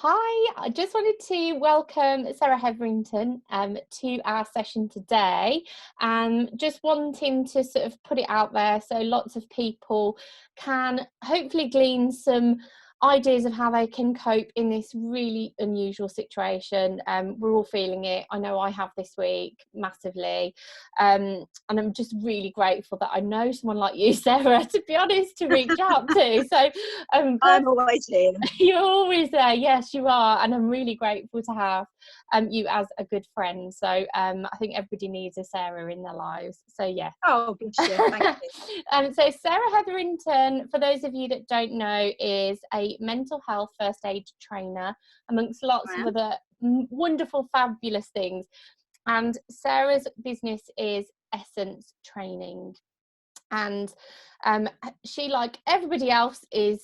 Hi, I just wanted to welcome Sarah Hetherington to our session today. Just wanting to sort of put it out there so lots of people can hopefully glean some ideas of how they can cope in this really unusual situation. We're all feeling it. I know I have this week massively. And I'm just really grateful that I know someone like you, Sarah, to be honest, to reach out to. So I'm always here. you're always there. Yes, you are. And I'm really grateful to have you as a good friend. So I think everybody needs a Sarah in their lives. So yeah. Oh, bless you. Thank you. So Sarah Hetherington, for those of you that don't know, is a mental health first aid trainer, amongst lots of other wonderful, fabulous things. And Sarah's business is Essence Training. And she, like everybody else, is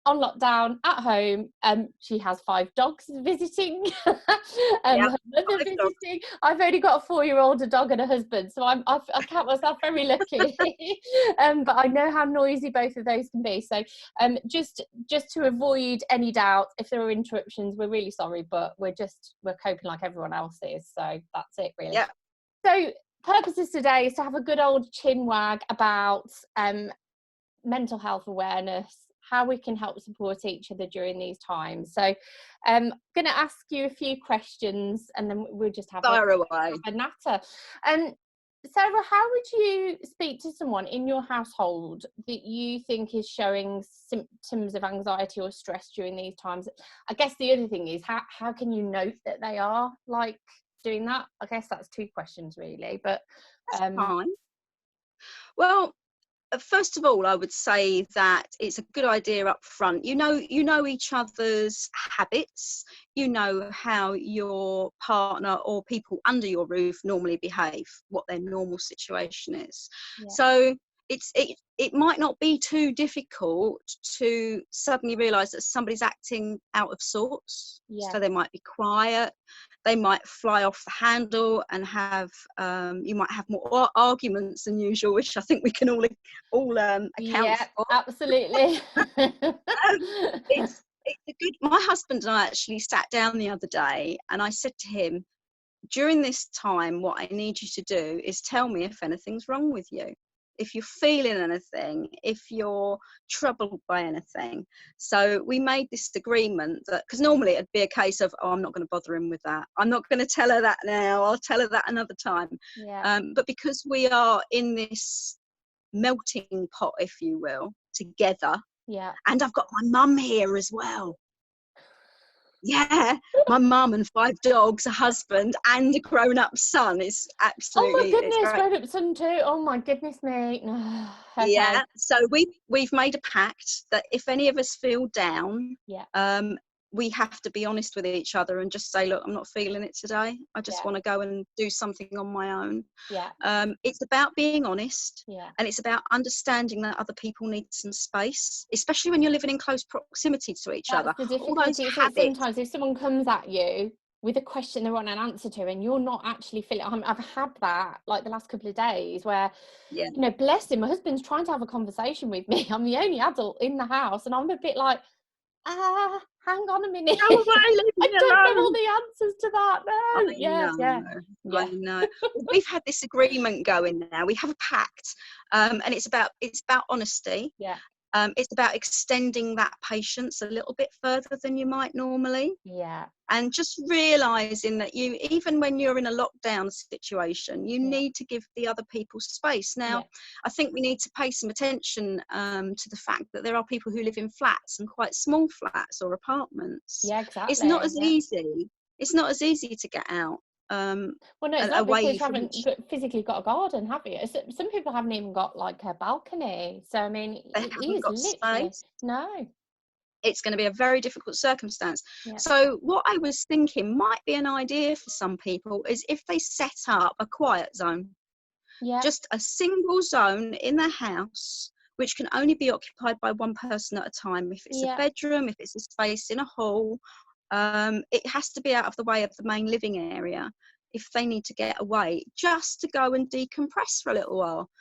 on lockdown at home. She has 5 dogs visiting. Her mother visiting. I've only got a 4-year-old, a dog and a husband, so I count myself very lucky. But I know how noisy both of those can be, so just to avoid any doubt, if there are interruptions, we're really sorry, but we're coping like everyone else is, so that's it really. So purposes today is to have a good old chin wag about mental health awareness, how we can help support each other during these times. So I'm going to ask you a few questions and then we'll just have a natter. Sarah, how would you speak to someone in your household that you think is showing symptoms of anxiety or stress during these times? I guess the other thing is, how can you note that they are like doing that? I guess that's 2 questions really, but that's fine. Well, first of all, I would say that it's a good idea up front. You know each other's habits. You know how your partner or people under your roof normally behave, what their normal situation is. So it might not be too difficult to suddenly realise that somebody's acting out of sorts. So they might be quiet. They might fly off the handle and have you might have more arguments than usual, which I think we can all account for. Absolutely. It's a good. My husband and I actually sat down the other day, and I said to him, during this time, what I need you to do is tell me if anything's wrong with you, if you're feeling anything, if you're troubled by anything. So we made this agreement that, because normally it'd be a case of, I'm not going to bother him with that. I'm not going to tell her that now. I'll tell her that another time. But because we are in this melting pot, if you will, together. And I've got my mum here as well. My mum and 5 dogs, a husband and a grown-up son. Is absolutely. Oh my goodness, grown-up son too. Oh my goodness me. So we've made a pact that if any of us feel down, we have to be honest with each other and just say, look, I'm not feeling it today. I just want to go and do something on my own. It's about being honest, and it's about understanding that other people need some space, especially when you're living in close proximity to each other. The difficulty is that sometimes if someone comes at you with a question they want an answer to and you're not actually feeling, I've had that like the last couple of days where, you know, bless him, my husband's trying to have a conversation with me. I'm the only adult in the house and I'm a bit like, hang on a minute. Go away, I don't know all the answers to that. No. I know. We've had this agreement going now. We have a pact, and it's about honesty. It's about extending that patience a little bit further than you might normally. And just realising that even when you're in a lockdown situation, you need to give the other people space. Now, I think we need to pay some attention to the fact that there are people who live in flats and quite small flats or apartments. Exactly. It's not as easy. It's not as easy to get out. Well, no, it's not because you haven't physically got a garden, have you? Some people haven't even got like a balcony. So I mean, they haven't got space. No. It's going to be a very difficult circumstance. So what I was thinking might be an idea for some people is if they set up a quiet zone, just a single zone in their house, which can only be occupied by one person at a time. If it's a bedroom, if it's a space in a hall, it has to be out of the way of the main living area if they need to get away, just to go and decompress for a little while.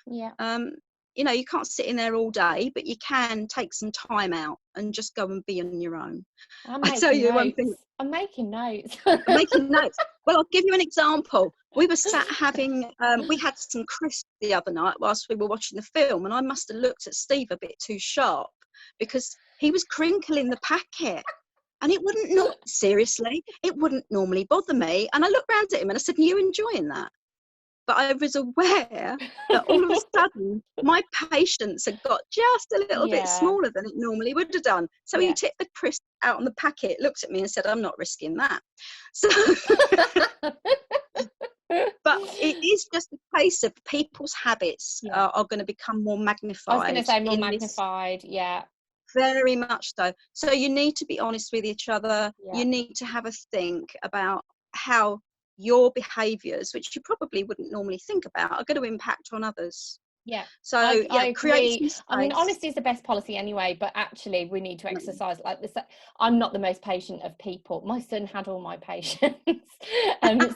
you know, you can't sit in there all day, but you can take some time out and just go and be on your own. I'm I tell making you notes. one thing. I'm making notes. I'm making notes. Well, I'll give you an example. We were sat having, we had some crisps the other night whilst we were watching the film, and I must have looked at Steve a bit too sharp because he was crinkling the packet. And it wouldn't, seriously, it wouldn't normally bother me. And I looked round at him and I said, "Are you enjoying that?" But I was aware that all of a sudden my patience had got just a little bit smaller than it normally would have done. So he tipped the crisp out on the packet, looked at me and said, "I'm not risking that." So, but it is just a case of people's habits are going to become more magnified. I was going to say more magnified, Very much so. So you need to be honest with each other. You need to have a think about how your behaviours, which you probably wouldn't normally think about, are going to impact on others. So I create agree. some space. I mean, honesty is the best policy anyway, but actually we need to exercise like this. I'm not the most patient of people. My son had all my patience.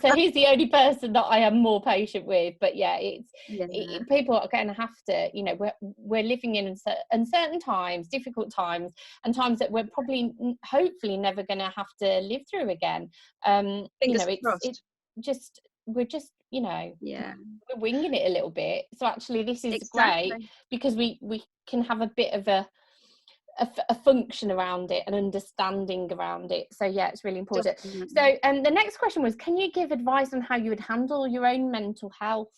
So he's the only person that I am more patient with. But people are going to have to, you know, we're living in uncertain times, difficult times, and times that we're probably hopefully never going to have to live through again. Fingers crossed. We're just, you know, we're winging it a little bit. So actually this is great because we can have a bit of a function around it, an understanding around it. So it's really important. Definitely. So the next question was, can you give advice on how you would handle your own mental health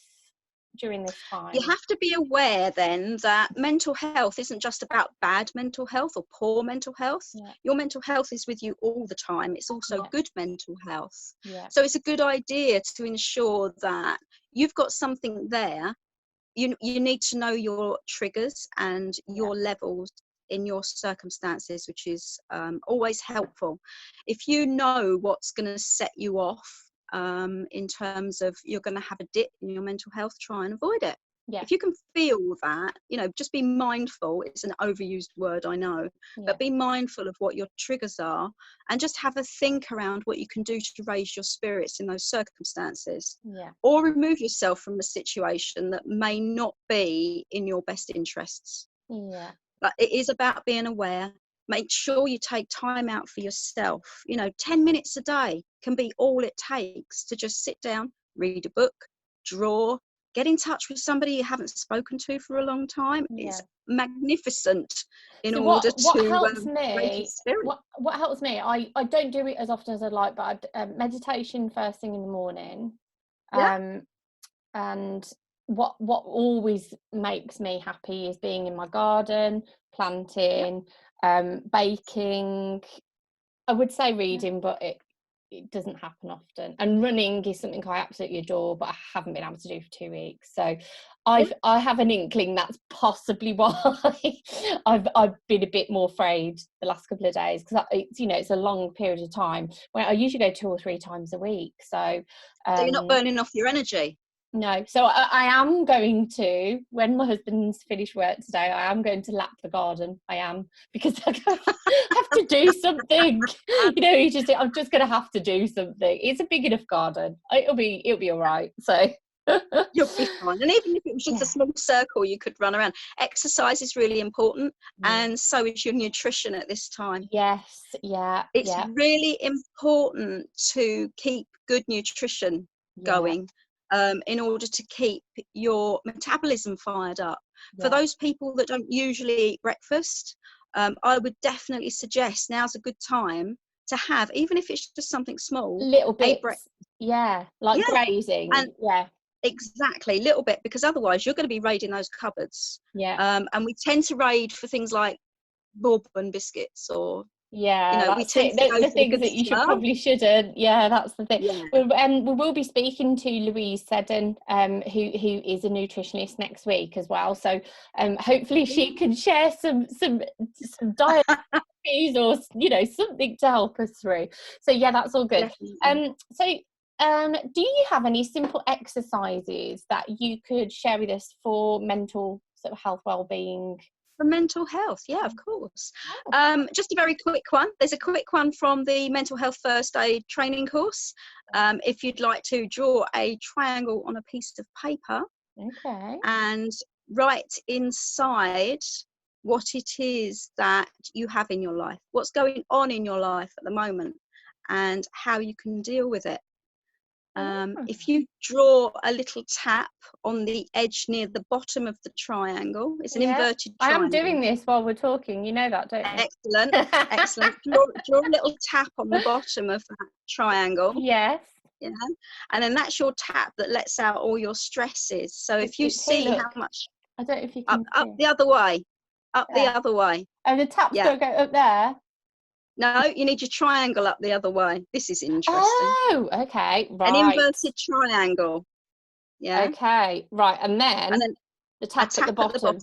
during this time? You have to be aware then that mental health isn't just about bad mental health or poor mental health. Your mental health is with you all the time. It's also good mental health. So it's a good idea to ensure that you've got something there. You need to know your triggers and your levels in your circumstances, which is always helpful. If you know what's going to set you off in terms of you're going to have a dip in your mental health, try and avoid it. If you can feel that, you know, just be mindful. It's an overused word, I know, but be mindful of what your triggers are and just have a think around what you can do to raise your spirits in those circumstances, or remove yourself from a situation that may not be in your best interests. But it is about being aware. Make sure you take time out for yourself. You know, 10 minutes a day can be all it takes to just sit down, read a book, draw, get in touch with somebody you haven't spoken to for a long time. It's magnificent in order to helps me, what helps me, I don't do it as often as I'd like, but meditation first thing in the morning. And what always makes me happy is being in my garden, planting, baking. I would say reading, but it doesn't happen often. And running is something I absolutely adore, but I haven't been able to do for 2 weeks. So I have an inkling that's possibly why I've been a bit more frayed the last couple of days, because it's a long period of time where I usually go 2 or 3 times a week. So you're not burning off your energy. No, so I am going to, when my husband's finished work today, I am going to lap the garden. I am, because I have to do something. You know, I'm just going to have to do something. It's a big enough garden. It'll be all right. So you'll be fine. And even if it was just a small circle, you could run around. Exercise is really important, and so is your nutrition at this time. It's really important to keep good nutrition going. In order to keep your metabolism fired up. For those people that don't usually eat breakfast, I would definitely suggest now's a good time to have, even if it's just something small, little bit, grazing, exactly, little bit, because otherwise you're going to be raiding those cupboards. And we tend to raid for things like bourbon biscuits or that's the things that you probably shouldn't. That's the thing. We will be speaking to Louise Seddon, who is a nutritionist, next week as well, so hopefully she can share some diet or something to help us through. So that's all good. Do you have any simple exercises that you could share with us for mental sort of health, well-being? For mental health, of course. Just a very quick one. There's a quick one from the mental health first aid training course. If you'd like to draw a triangle on a piece of paper, and write inside what it is that you have in your life, what's going on in your life at the moment, and how you can deal with it. If you draw a little tap on the edge near the bottom of the triangle, it's an inverted triangle. I am doing this while we're talking, you know that, don't you? Excellent, excellent. Draw a little tap on the bottom of that triangle. Yes. Yeah, and then that's your tap that lets out all your stresses. So if you see how much, I don't know if you can up the other way, the other way. Oh, the tap's got to go up there. No, you need your triangle up the other way. This is interesting. Oh, okay, right. An inverted triangle. Yeah. Okay, right, and then the tap at the bottom.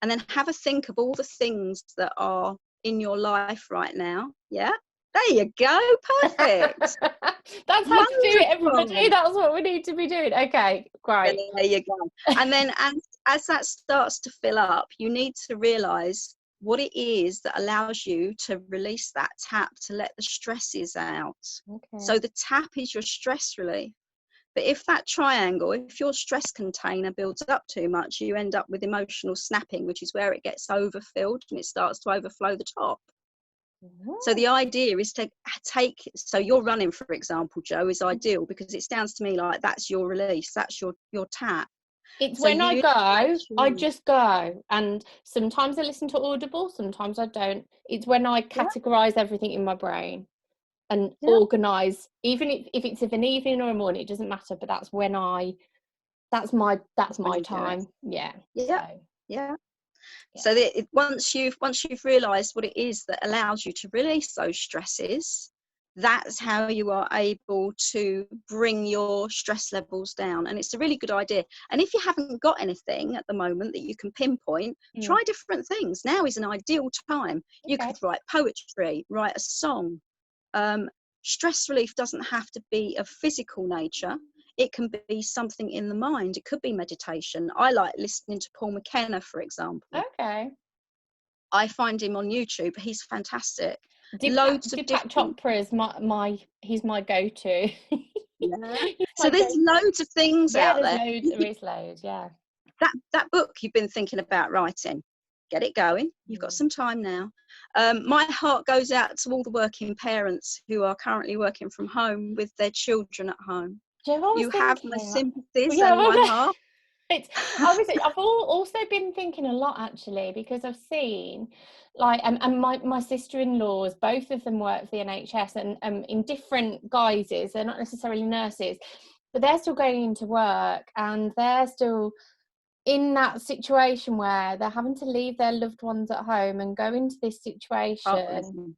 And then have a think of all the things that are in your life right now. Yeah. There you go. Perfect. That's how to do it, everybody. That's what we need to be doing. Okay, great. There you go. And then as that starts to fill up, you need to realise what it is that allows you to release that tap, to let the stresses out. Okay. So the tap is your stress relief. But if that triangle, if your stress container builds up too much, you end up with emotional snapping, which is where it gets overfilled and it starts to overflow the top. So the idea is to so your running, for example, Jo, is ideal because it sounds to me like that's your release, that's your tap. It's so when I go, I just go. And sometimes I listen to Audible, sometimes I don't. It's when I categorise everything in my brain and organise, even if it's of an evening or a morning, it doesn't matter, but that's when that's my time. Yeah. So once you've realised what it is that allows you to release those stresses, that's how you are able to bring your stress levels down. And it's a really good idea. And if you haven't got anything at the moment that you can pinpoint, try different things. Now is an ideal time. You could write poetry, write a song. Stress relief doesn't have to be of physical nature. It can be something in the mind. It could be meditation. I like listening to Paul McKenna, for example. Okay. I find him on YouTube. He's fantastic. Deepak Chopra is he's my go-to. So there's loads of things out there. There is loads, yeah. That book you've been thinking about writing, get it going. You've got some time now. My heart goes out to all the working parents who are currently working from home with their children at home. You have my sympathies and my heart. I've also been thinking a lot, actually, because I've seen and my sister-in-laws, both of them work for the NHS and in different guises. They're not necessarily nurses, but they're still going into work and they're still in that situation where they're having to leave their loved ones at home and go into this situation.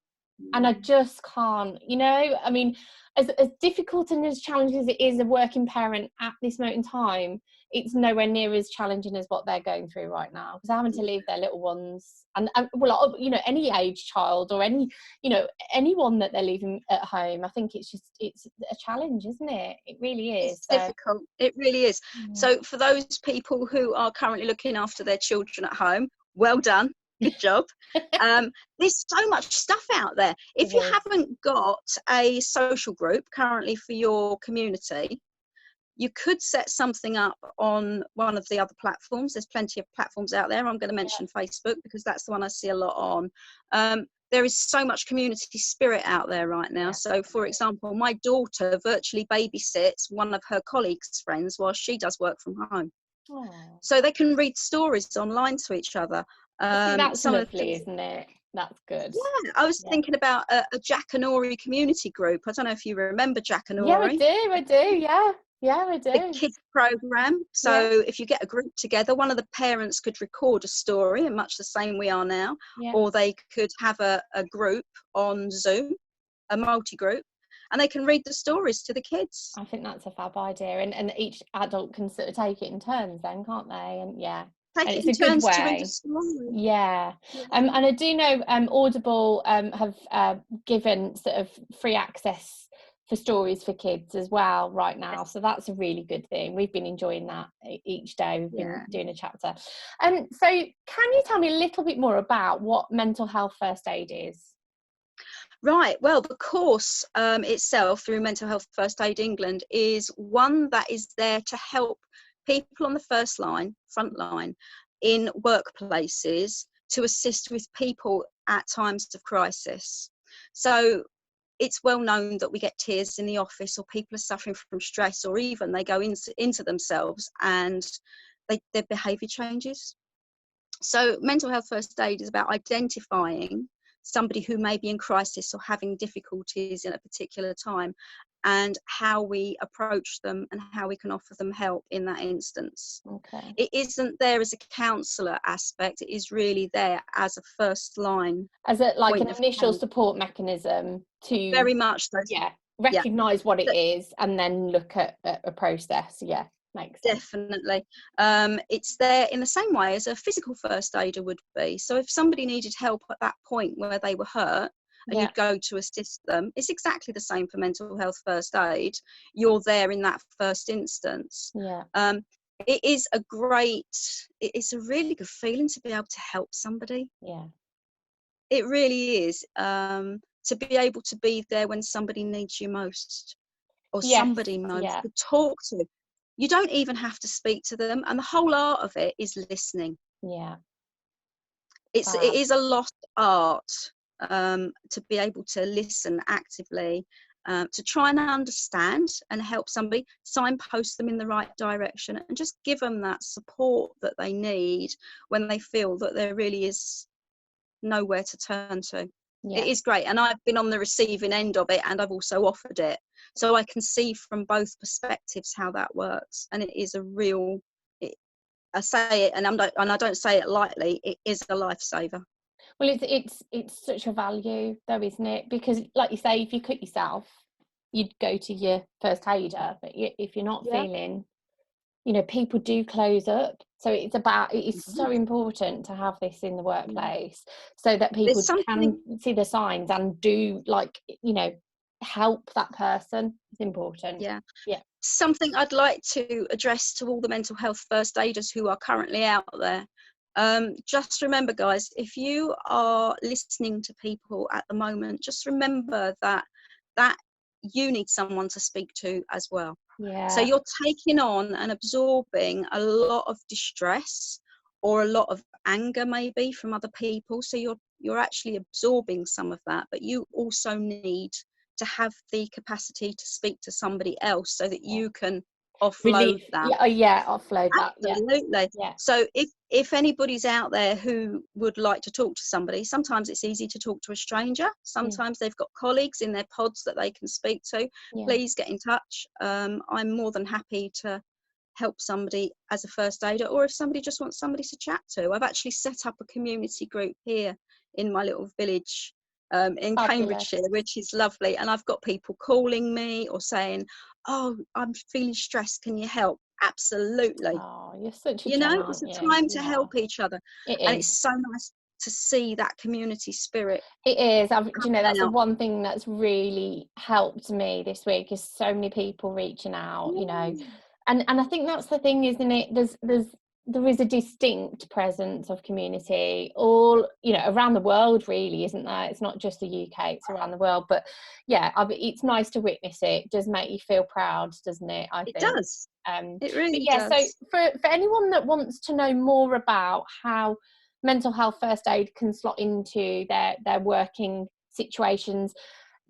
And I just can't, I mean, as difficult and as challenging as it is a working parent at this moment in time, it's nowhere near as challenging as what they're going through right now, because they're having to leave their little ones and any age child or anyone that they're leaving at home. I think it's a challenge, isn't it? It really is. It's difficult. It really is. So for those people who are currently looking after their children at home, well done. Good job. There's so much stuff out there. If you haven't got a social group currently for your community, you could set something up on one of the other platforms. There's plenty of platforms out there. I'm going to mention Facebook because that's the one I see a lot on. There is so much community spirit out there right now. So, for example, my daughter virtually babysits one of her colleagues' friends while she does work from home. So they can read stories online to each other. That's lovely, isn't it? That's good. Yeah, I was thinking about a Jack and Ori community group. I don't know if you remember Jack and Ori. Yeah, I do. Yeah, I do. The kids program. So if you get a group together, one of the parents could record a story, and much the same we are now, or they could have a group on Zoom, a multi-group, and they can read the stories to the kids. I think that's a fab idea, and each adult can sort of take it in turns then, can't they? And it's a good way. And I do know Audible have given sort of free access for stories for kids as well right now, so that's a really good thing. We've been enjoying that each day. We've been doing a chapter. And so can you tell me a little bit more about what mental health first aid is? Right, well, the course itself through Mental Health First Aid England is one that is there to help people on the front line in workplaces to assist with people at times of crisis. So it's well known that we get tears in the office, or people are suffering from stress, or even they go into themselves and their behaviour changes. So mental health first aid is about identifying somebody who may be in crisis or having difficulties in a particular time, and how we approach them and how we can offer them help in that instance. Okay. It isn't there as a counsellor aspect, it is really there as a first line. As an initial support mechanism to very much so. recognise what it is and then look at a process. Yeah, makes sense. Definitely. It's there in the same way as a physical first aider would be. So if somebody needed help at that point where they were hurt, and you'd go to assist them, it's exactly the same for mental health first aid. You're there in that first instance. It's a really good feeling to be able to help somebody. It really is, to be able to be there when somebody needs you most, or somebody most to talk to. You don't even have to speak to them, and the whole art of it is listening. It is a lost art, to be able to listen actively, to try and understand and help somebody, signpost them in the right direction, and just give them that support that they need when they feel that there really is nowhere to turn to. It is great, and I've been on the receiving end of it, and I've also offered it, so I can see from both perspectives how that works. And it is a real, I say it, and I don't say it lightly, it is a lifesaver. Well, it's such a value though, isn't it? Because like you say, if you cut yourself, you'd go to your first aider, but if you're not feeling, people do close up. So it's so important to have this in the workplace, so that people can see the signs and do help that person. It's important. Something I'd like to address to all the mental health first aiders who are currently out there. Just remember, guys, if you are listening to people at the moment, just remember that you need someone to speak to as well. So you're taking on and absorbing a lot of distress or a lot of anger maybe from other people. So you're actually absorbing some of that, but you also need to have the capacity to speak to somebody else so that you can offload that. Offload that. Absolutely. So if anybody's out there who would like to talk to somebody, sometimes it's easy to talk to a stranger. Sometimes they've got colleagues in their pods that they can speak to. Please get in touch. I'm more than happy to help somebody as a first aider, or if somebody just wants somebody to chat to. I've actually set up a community group here in my little village in Cambridgeshire, which is lovely, and I've got people calling me or saying, oh, I'm feeling stressed, can you help? Absolutely. Oh, you're such a it's a time to help each other. And it's so nice to see that community spirit. It is. That's the one thing that's really helped me this week, is so many people reaching out, and I think that's the thing, isn't it? There is a distinct presence of community all, around the world, really, isn't there? It's not just the UK, it's around the world. But it's nice to witness it. It does make you feel proud, doesn't it? I think it does. It really does. So for anyone that wants to know more about how mental health first aid can slot into their working situations,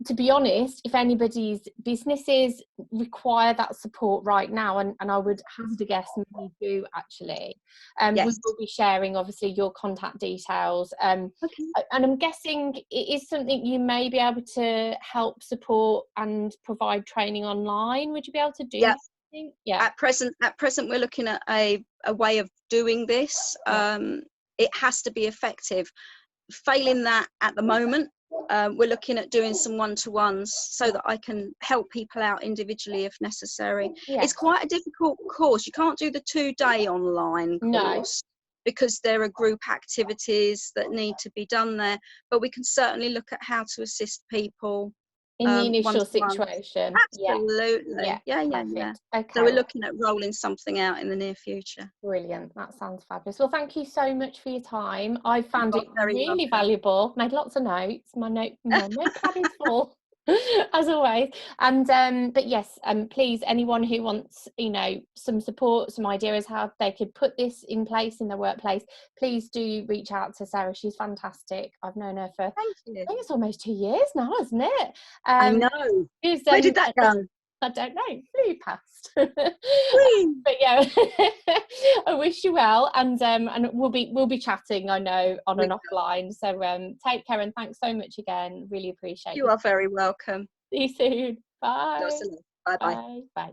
to be honest, if anybody's businesses require that support right now, and I would hazard a guess many do actually, we will be sharing obviously your contact details, and I'm guessing it is something you may be able to help support and provide training online. Would you be able to do that? At present we're looking at a way of doing this. It has to be effective. Failing that at the moment, we're looking at doing some one-to-ones so that I can help people out individually if necessary. It's quite a difficult course. You can't do the 2-day online course because there are group activities that need to be done there, but we can certainly look at how to assist people in the initial situation. Absolutely. Okay. So we're looking at rolling something out in the near future. Brilliant. That sounds fabulous. Well, thank you so much for your time. I found it really valuable. Made lots of notes. My notepad is full. as always. And but yes, please, anyone who wants, you know, some support, some ideas how they could put this in place in their workplace, please do reach out to Sarah. She's fantastic. I've known her for, Thank you. I think it's almost 2 years now, isn't it? I know. Where did that go? I don't know, flew past. Whee! But yeah, I wish you well, and we'll be chatting, I know, on and offline. So take care, and thanks so much again. Really appreciate it. You are very welcome. See you soon. Bye. Bye bye. Bye. Bye.